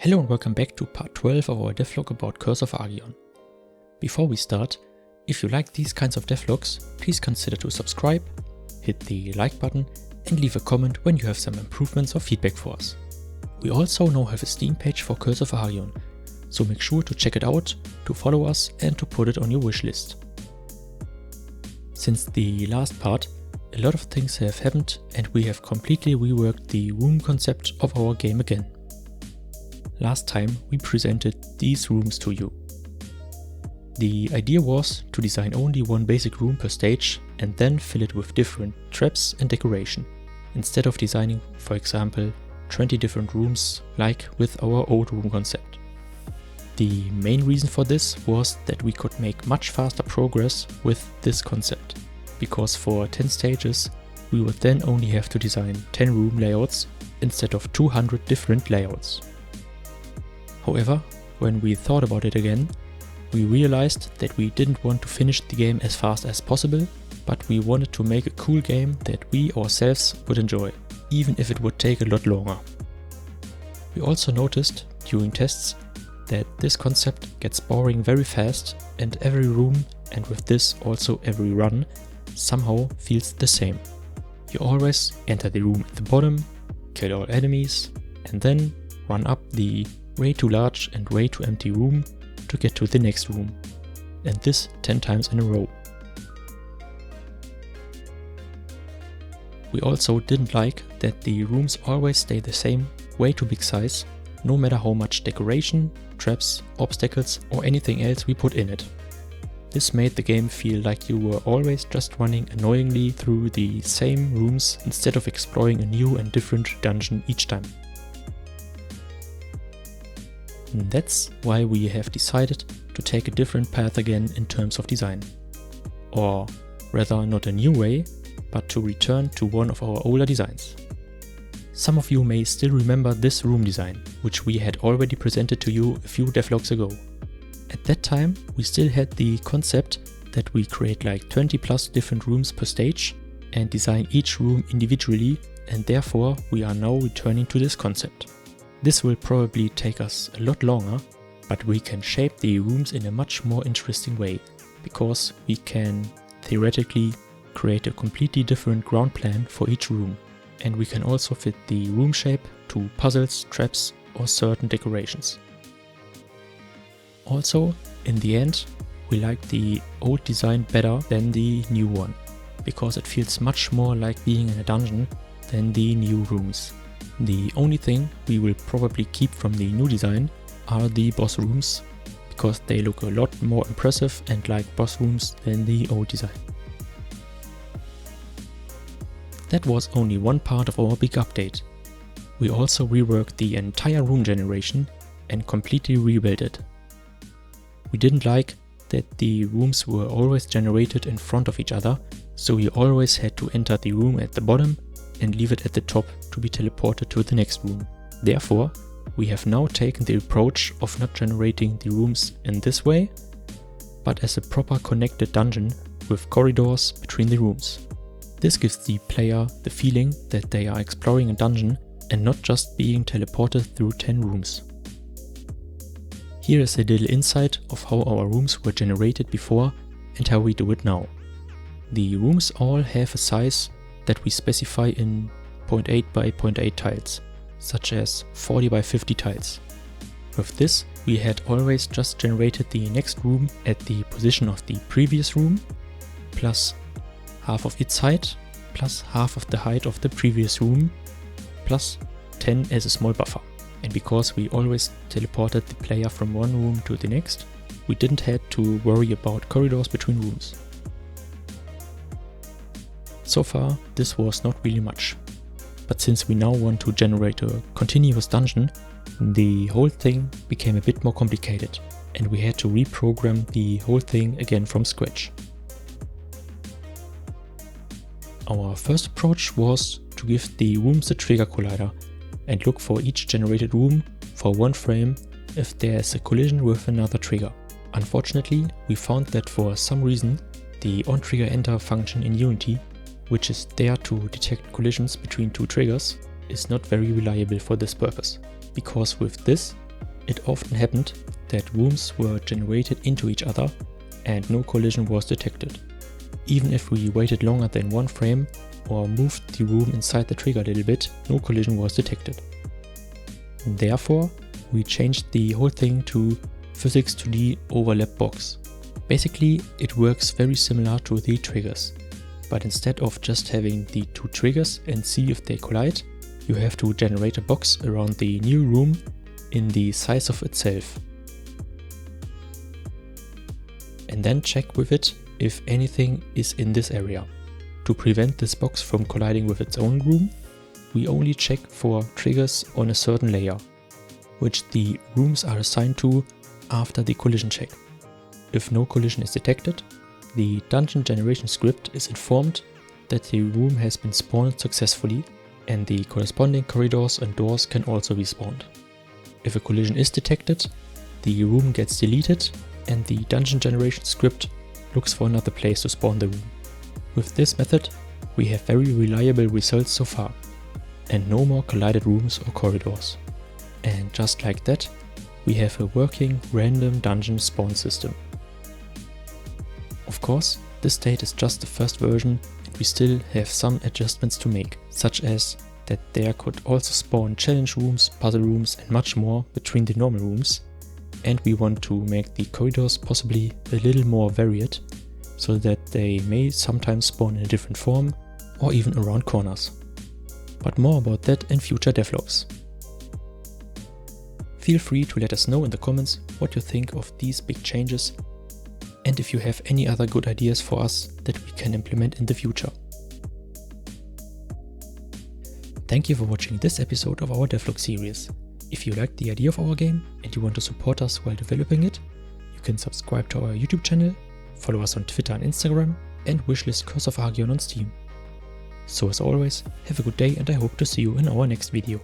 Hello and welcome back to part 12 of our devlog about Curse of Argion. Before we start, if you like these kinds of devlogs, please consider to subscribe, hit the like button and leave a comment when you have some improvements or feedback for us. We also now have a Steam page for Curse of Argion, so make sure to check it out, to follow us and to put it on your wishlist. Since the last part, a lot of things have happened and we have completely reworked the room concept of our game again. Last time we presented these rooms to you. The idea was to design only one basic room per stage and then fill it with different traps and decoration, instead of designing, for example, 20 different rooms like with our old room concept. The main reason for this was that we could make much faster progress with this concept, because for 10 stages we would then only have to design 10 room layouts instead of 200 different layouts. However, when we thought about it again, we realized that we didn't want to finish the game as fast as possible, but we wanted to make a cool game that we ourselves would enjoy, even if it would take a lot longer. We also noticed during tests that this concept gets boring very fast, and every room, and with this also every run, somehow feels the same. You always enter the room at the bottom, kill all enemies, and then run up the way too large and way too empty room to get to the next room, and this 10 times in a row. We also didn't like that the rooms always stay the same, way too big size, no matter how much decoration, traps, obstacles or anything else we put in it. This made the game feel like you were always just running annoyingly through the same rooms instead of exploring a new and different dungeon each time. And that's why we have decided to take a different path again in terms of design. Or rather, not a new way, but to return to one of our older designs. Some of you may still remember this room design, which we had already presented to you a few devlogs ago. At that time, we still had the concept that we create like 20 plus different rooms per stage and design each room individually, and therefore we are now returning to this concept. This will probably take us a lot longer, but we can shape the rooms in a much more interesting way, because we can theoretically create a completely different ground plan for each room, and we can also fit the room shape to puzzles, traps or certain decorations. Also, in the end, we like the old design better than the new one, because it feels much more like being in a dungeon than the new rooms. The only thing we will probably keep from the new design are the boss rooms, because they look a lot more impressive and like boss rooms than the old design. That was only one part of our big update. We also reworked the entire room generation and completely rebuilt it. We didn't like that the rooms were always generated in front of each other, so we always had to enter the room at the bottom and leave it at the top to be teleported to the next room. Therefore, we have now taken the approach of not generating the rooms in this way, but as a proper connected dungeon with corridors between the rooms. This gives the player the feeling that they are exploring a dungeon and not just being teleported through 10 rooms. Here is a little insight of how our rooms were generated before and how we do it now. The rooms all have a size that we specify in 0.8 by 0.8 tiles, such as 40 by 50 tiles. With this, we had always just generated the next room at the position of the previous room, plus half of its height, plus half of the height of the previous room, plus 10 as a small buffer. And because we always teleported the player from one room to the next, we didn't have to worry about corridors between rooms. So far, this was not really much, but since we now want to generate a continuous dungeon, the whole thing became a bit more complicated and we had to reprogram the whole thing again from scratch. Our first approach was to give the rooms a trigger collider and look for each generated room for one frame if there is a collision with another trigger. Unfortunately, we found that for some reason the onTriggerEnter function in Unity, which is there to detect collisions between two triggers, is not very reliable for this purpose, because with this it often happened that rooms were generated into each other and no collision was detected. Even if we waited longer than 1 frame or moved the room inside the trigger a little bit, no collision was detected. Therefore, we changed the whole thing to Physics 2D overlap box. Basically, it works very similar to the triggers, but instead of just having the 2 triggers and see if they collide, you have to generate a box around the new room in the size of itself. And then check with it if anything is in this area. To prevent this box from colliding with its own room, we only check for triggers on a certain layer, which the rooms are assigned to after the collision check. If no collision is detected, the dungeon generation script is informed that the room has been spawned successfully and the corresponding corridors and doors can also be spawned. If a collision is detected, the room gets deleted and the dungeon generation script looks for another place to spawn the room. With this method, we have very reliable results so far, and no more collided rooms or corridors. And just like that, we have a working random dungeon spawn system. Of course, this state is just the first version and we still have some adjustments to make, such as that there could also spawn challenge rooms, puzzle rooms and much more between the normal rooms, and we want to make the corridors possibly a little more varied, so that they may sometimes spawn in a different form or even around corners. But more about that in future devlogs. Feel free to let us know in the comments what you think of these big changes and if you have any other good ideas for us that we can implement in the future. Thank you for watching this episode of our devlog series. If you liked the idea of our game and you want to support us while developing it, you can subscribe to our YouTube channel, follow us on Twitter and Instagram, and wishlist Curse of Argion on Steam. So as always, have a good day and I hope to see you in our next video.